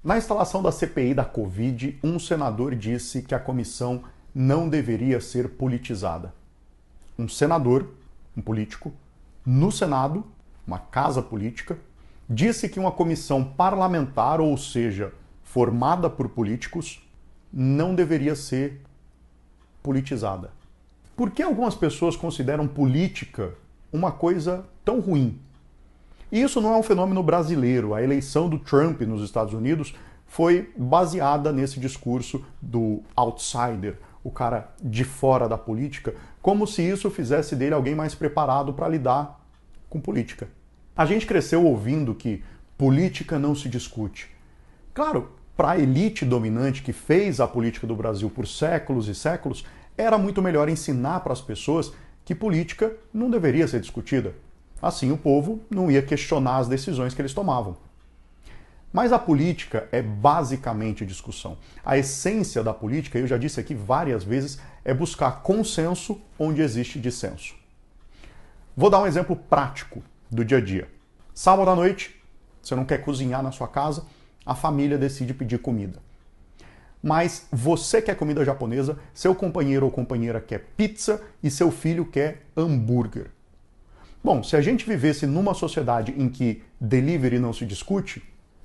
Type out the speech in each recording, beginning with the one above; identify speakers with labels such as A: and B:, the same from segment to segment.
A: Na instalação da CPI da Covid, um senador disse que a comissão não deveria ser politizada. Um senador, um político, no Senado, uma casa política, disse que uma comissão parlamentar, ou seja, formada por políticos, não deveria ser politizada. Por que algumas pessoas consideram política uma coisa tão ruim? E isso não é um fenômeno brasileiro. A eleição do Trump nos Estados Unidos foi baseada nesse discurso do outsider, o cara de fora da política, como se isso fizesse dele alguém mais preparado para lidar com política. A gente cresceu ouvindo que política não se discute. Claro, para a elite dominante que fez a política do Brasil por séculos e séculos, era muito melhor ensinar para as pessoas que política não deveria ser discutida. Assim o povo não ia questionar as decisões que eles tomavam. Mas a política é basicamente discussão. A essência da política, eu já disse aqui várias vezes, é buscar consenso onde existe dissenso. Vou dar um exemplo prático do dia a dia. Sábado à noite, você não quer cozinhar na sua casa, a família decide pedir comida. Mas você quer comida japonesa, seu companheiro ou companheira quer pizza e seu filho quer hambúrguer. Bom, se a gente vivesse numa sociedade em que delivery não se discute,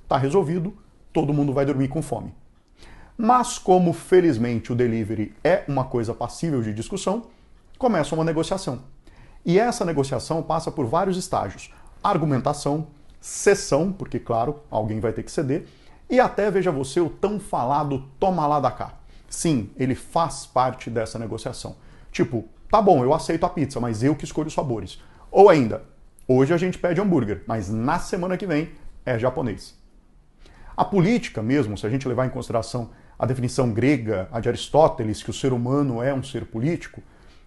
A: tá resolvido, todo mundo vai dormir com fome. Mas como felizmente o delivery é uma coisa passível de discussão, começa uma negociação. E essa negociação passa por vários estágios. Argumentação, cessão, porque claro, alguém vai ter que ceder, e até, veja você, o tão falado toma lá da cá. Sim, ele faz parte dessa negociação. Tipo, tá bom, eu aceito a pizza, mas eu que escolho os sabores. Ou ainda, hoje a gente pede hambúrguer, mas na semana que vem é japonês. A política mesmo, se a gente levar em consideração a definição grega, a de Aristóteles, que o ser humano é um ser político,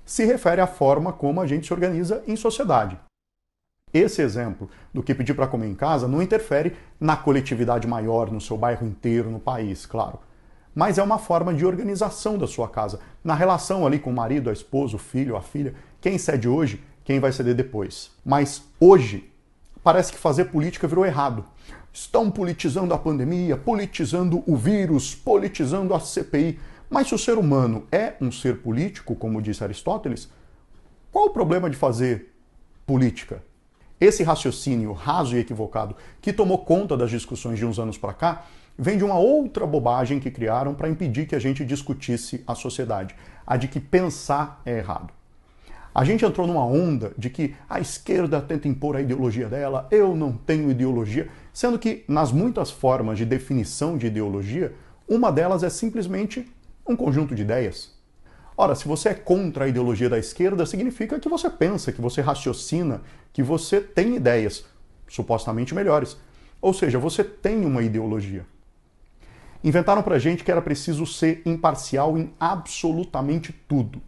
A: se refere à forma como a gente se organiza em sociedade. Esse exemplo do que pedir para comer em casa não interfere na coletividade maior, no seu bairro inteiro, no país, claro. Mas é uma forma de organização da sua casa, na relação ali com o marido, a esposa, o filho, a filha, quem cede hoje, quem vai ceder depois. Mas hoje, parece que fazer política virou errado. Estão politizando a pandemia, politizando o vírus, politizando a CPI. Mas se o ser humano é um ser político, como disse Aristóteles, qual o problema de fazer política? Esse raciocínio raso e equivocado que tomou conta das discussões de uns anos para cá vem de uma outra bobagem que criaram para impedir que a gente discutisse a sociedade, a de que pensar é errado. A gente entrou numa onda de que a esquerda tenta impor a ideologia dela, eu não tenho ideologia, sendo que nas muitas formas de definição de ideologia, uma delas é simplesmente um conjunto de ideias. Ora, se você é contra a ideologia da esquerda, significa que você pensa, que você raciocina, que você tem ideias, supostamente melhores. Ou seja, você tem uma ideologia. Inventaram pra gente que era preciso ser imparcial em absolutamente tudo.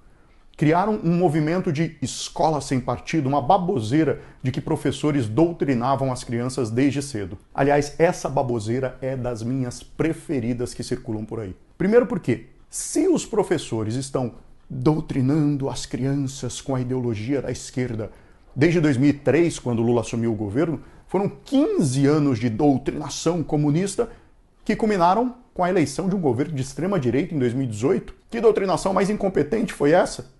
A: Criaram um movimento de escola sem partido, uma baboseira de que professores doutrinavam as crianças desde cedo. Aliás, essa baboseira é das minhas preferidas que circulam por aí. Primeiro porque, se os professores estão doutrinando as crianças com a ideologia da esquerda desde 2003, quando Lula assumiu o governo, foram 15 anos de doutrinação comunista que culminaram com a eleição de um governo de extrema-direita em 2018. Que doutrinação mais incompetente foi essa?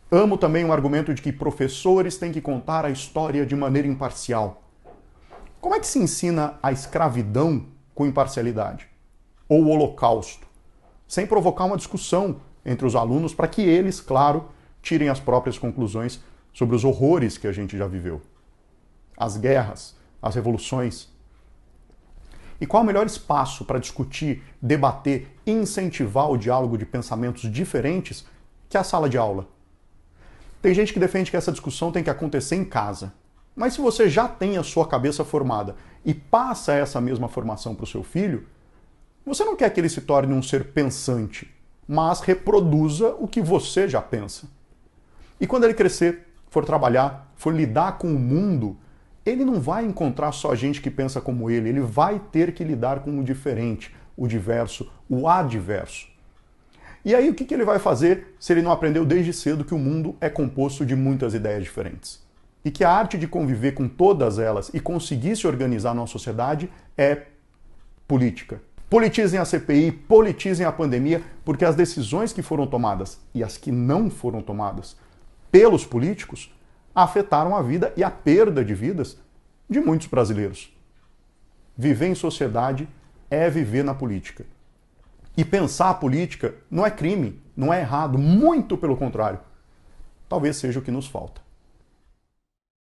A: Amo também o argumento de que professores têm que contar a história de maneira imparcial. Como é que se ensina a escravidão com imparcialidade? Ou o Holocausto? Sem provocar uma discussão entre os alunos para que eles, claro, tirem as próprias conclusões sobre os horrores que a gente já viveu. As guerras, as revoluções. E qual é o melhor espaço para discutir, debater e incentivar o diálogo de pensamentos diferentes que a sala de aula? Tem gente que defende que essa discussão tem que acontecer em casa. Mas se você já tem a sua cabeça formada e passa essa mesma formação para o seu filho, você não quer que ele se torne um ser pensante, mas reproduza o que você já pensa. E quando ele crescer, for trabalhar, for lidar com o mundo, ele não vai encontrar só gente que pensa como ele vai ter que lidar com o diferente, o diverso, o adverso. E aí o que ele vai fazer se ele não aprendeu desde cedo que o mundo é composto de muitas ideias diferentes? E que a arte de conviver com todas elas e conseguir se organizar numa sociedade é política. Politizem a CPI, politizem a pandemia, porque as decisões que foram tomadas e as que não foram tomadas pelos políticos afetaram a vida e a perda de vidas de muitos brasileiros. Viver em sociedade é viver na política. E pensar a política não é crime, não é errado, muito pelo contrário. Talvez seja o que nos falta.